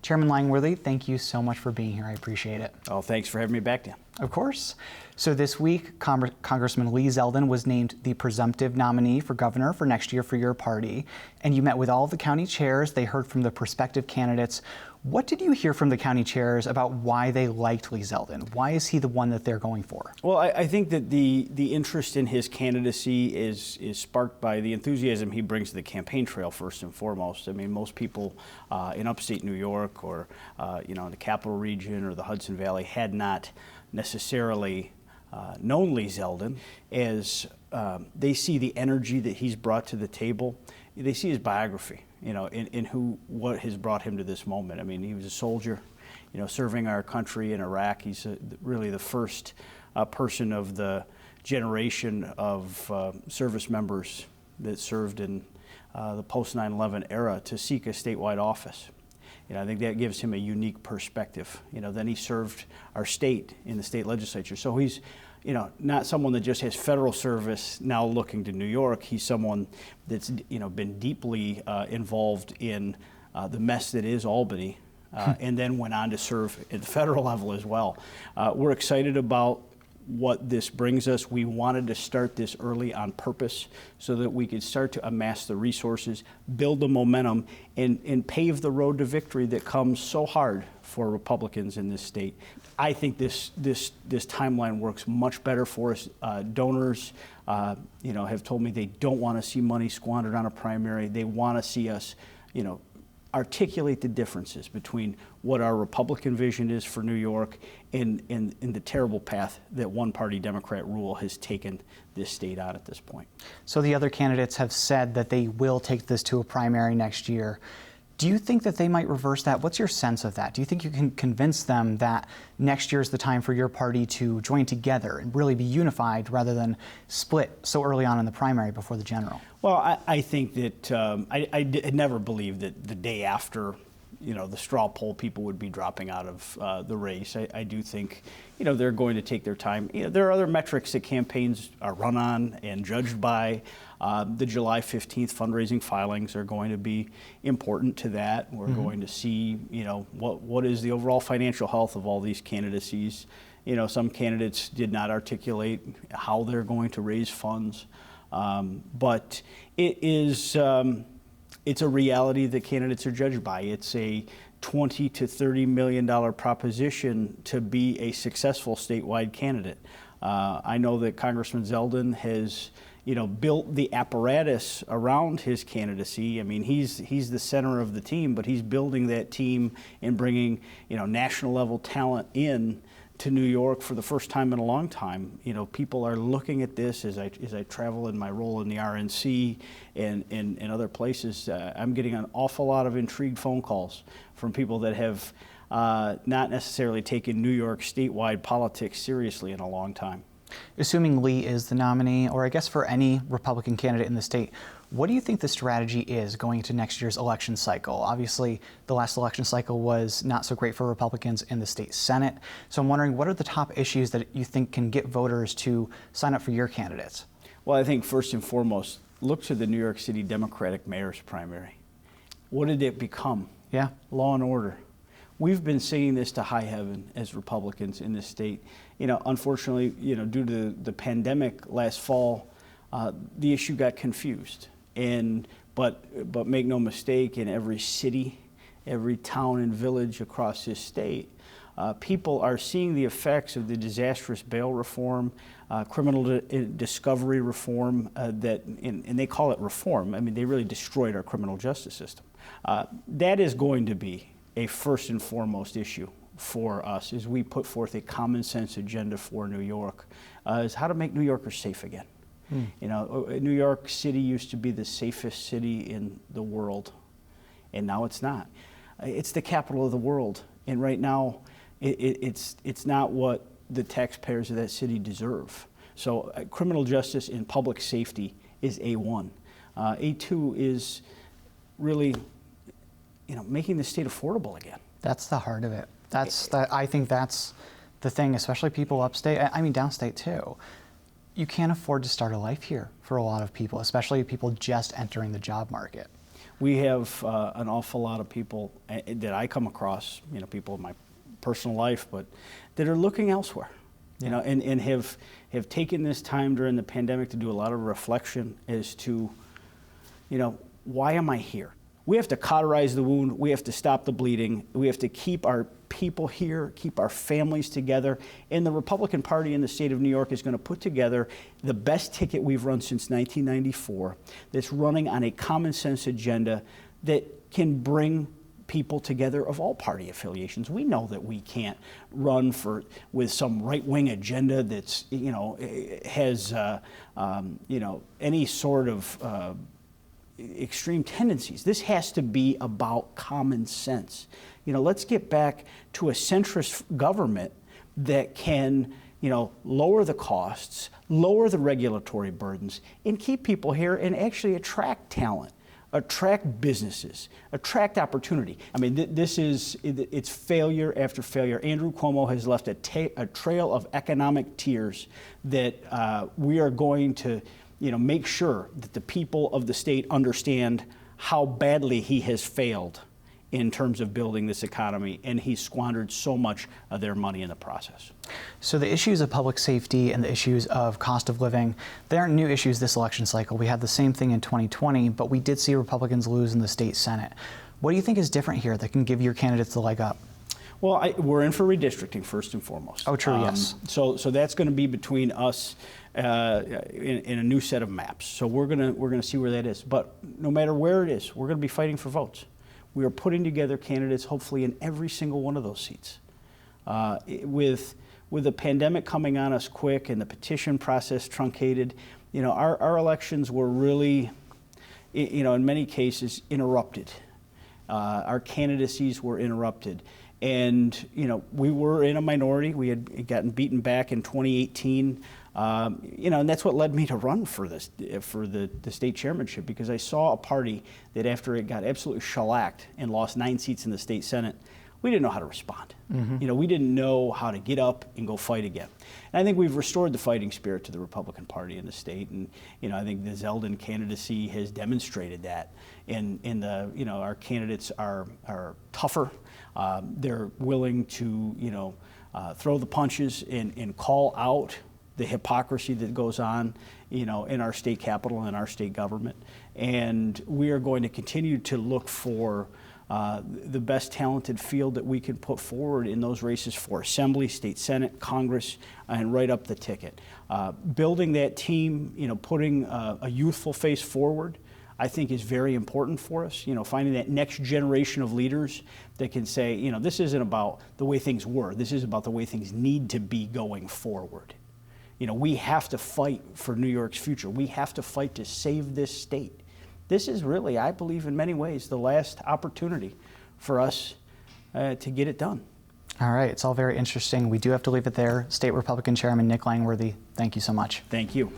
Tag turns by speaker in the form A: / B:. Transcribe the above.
A: Chairman Langworthy, thank you so much for being here. I appreciate it.
B: Oh, thanks for having me back, Dan.
A: Of course. So this week, Congressman Lee Zeldin was named the presumptive nominee for governor for next year for your party. And you met with all of the county chairs. They heard from the prospective candidates. What did you hear from the county chairs about why they liked Lee Zeldin? Why is he the one that they're going for?
B: Well, I think that the interest in his candidacy is sparked by the enthusiasm he brings to the campaign trail, first and foremost. I mean, most people in upstate New York or, in the Capital Region or the Hudson Valley had not necessarily known Lee Zeldin, as they see the energy that he's brought to the table. They see his biography, in what has brought him to this moment. I mean, he was a soldier, serving our country in Iraq. He's really the first person of the generation of service members that served in the post 9/11 era to seek a statewide office. I think that gives him a unique perspective. Then he served our state in the state legislature. So he's, not someone that just has federal service now looking to New York. He's someone that's, been deeply involved in the mess that is Albany, and then went on to serve at the federal level as well. We're excited about what this brings us. We wanted to start this early on purpose so that we could start to amass the resources, build the momentum, and pave the road to victory that comes so hard for Republicans in this state. I think this timeline works much better for us. Donors, have told me they don't want to see money squandered on a primary. They want to see us, articulate the differences between what our Republican vision is for New York and the terrible path that one-party Democrat rule has taken this state on at this point.
A: So the other candidates have said that they will take this to a primary next year. Do you think that they might reverse that? What's your sense of that? Do you think you can convince them that next year is the time for your party to join together and really be unified rather than split so early on in the primary before the general?
B: Well, I think that I never believed that the day after, the straw poll, people would be dropping out of the race. I do think, they're going to take their time. There are other metrics that campaigns are run on and judged by. The July 15th fundraising filings are going to be important to that. We're going to see, what is the overall financial health of all these candidacies. Some candidates did not articulate how they're going to raise funds, but it is, it's a reality that candidates are judged by. It's a $20 to $30 million proposition to be a successful statewide candidate. I know that Congressman Zeldin has, built the apparatus around his candidacy. I mean, he's the center of the team, but he's building that team and bringing, national level talent in to New York for the first time in a long time. People are looking at this as I travel in my role in the RNC and other places. I'm getting an awful lot of intrigued phone calls from people that have not necessarily taken New York statewide politics seriously in a long time.
A: Assuming Lee is the nominee, or I guess for any Republican candidate in the state, what do you think the strategy is going into next year's election cycle? Obviously, the last election cycle was not so great for Republicans in the state Senate. So I'm wondering, what are the top issues that you think can get voters to sign up for your candidates?
B: Well, I think first and foremost, look to the New York City Democratic mayor's primary. What did it become?
A: Yeah.
B: Law and order. We've been singing this to high heaven as Republicans in this state. Unfortunately, due to the pandemic last fall, the issue got confused. But make no mistake, in every city, every town and village across this state, people are seeing the effects of the disastrous bail reform, criminal discovery reform, and they call it reform. I mean, they really destroyed our criminal justice system. That is going to be a first and foremost issue for us as we put forth a common sense agenda for New York, is how to make New Yorkers safe again. New York City used to be the safest city in the world, and now it's not. It's the capital of the world, and right now it's not what the taxpayers of that city deserve. So criminal justice and public safety is A1. A2 is really, making the state affordable again.
A: That's the heart of it. I think that's the thing, especially people upstate, I mean downstate too. You can't afford to start a life here for a lot of people, especially people just entering the job market.
B: We have an awful lot of people that I come across, people in my personal life, but that are looking elsewhere, and have taken this time during the pandemic to do a lot of reflection as to, why am I here? We have to cauterize the wound. We have to stop the bleeding. We have to keep our people here, keep our families together. And the Republican Party in the state of New York is going to put together the best ticket we've run since 1994 that's running on a common sense agenda that can bring people together of all party affiliations. We know that we can't run with some right-wing agenda that's, has, any sort of extreme tendencies. This has to be about common sense. Let's get back to a centrist government that can, lower the costs, lower the regulatory burdens, and keep people here and actually attract talent, attract businesses, attract opportunity. I mean, it's failure after failure. Andrew Cuomo has left a trail of economic tears that we are going to make sure that the people of the state understand how badly he has failed in terms of building this economy, and he's squandered so much of their money in the process.
A: So the issues of public safety and the issues of cost of living, they aren't new issues this election cycle. We had the same thing in 2020, but we did see Republicans lose in the state Senate. What do you think is different here that can give your candidates the leg up?
B: Well, we're in for redistricting first and foremost.
A: Oh, true, yes.
B: So that's going to be between us in a new set of maps. So we're gonna see where that is. But no matter where it is, we're going to be fighting for votes. We are putting together candidates, hopefully, in every single one of those seats. With the pandemic coming on us quick and the petition process truncated, our elections were really, in many cases, interrupted. Our candidacies were interrupted. And, we were in a minority. We had gotten beaten back in 2018. And that's what led me to run for the state chairmanship, because I saw a party that after it got absolutely shellacked and lost 9 seats in the state Senate, we didn't know how to respond. Mm-hmm. We didn't know how to get up and go fight again. And I think we've restored the fighting spirit to the Republican Party in the state. And, I think the Zeldin candidacy has demonstrated that. Our candidates are tougher. They're willing to, throw the punches and call out the hypocrisy that goes on, in our state capitol and our state government. And we are going to continue to look for the best talented field that we can put forward in those races for Assembly, State Senate, Congress, and right up the ticket. Building that team, putting a youthful face forward, I think is very important for us. Finding that next generation of leaders that can say, this isn't about the way things were. This is about the way things need to be going forward. We have to fight for New York's future. We have to fight to save this state. This is really, I believe, in many ways, the last opportunity for us to get it done.
A: All right, it's all very interesting. We do have to leave it there. State Republican Chairman Nick Langworthy, thank you so much.
B: Thank you.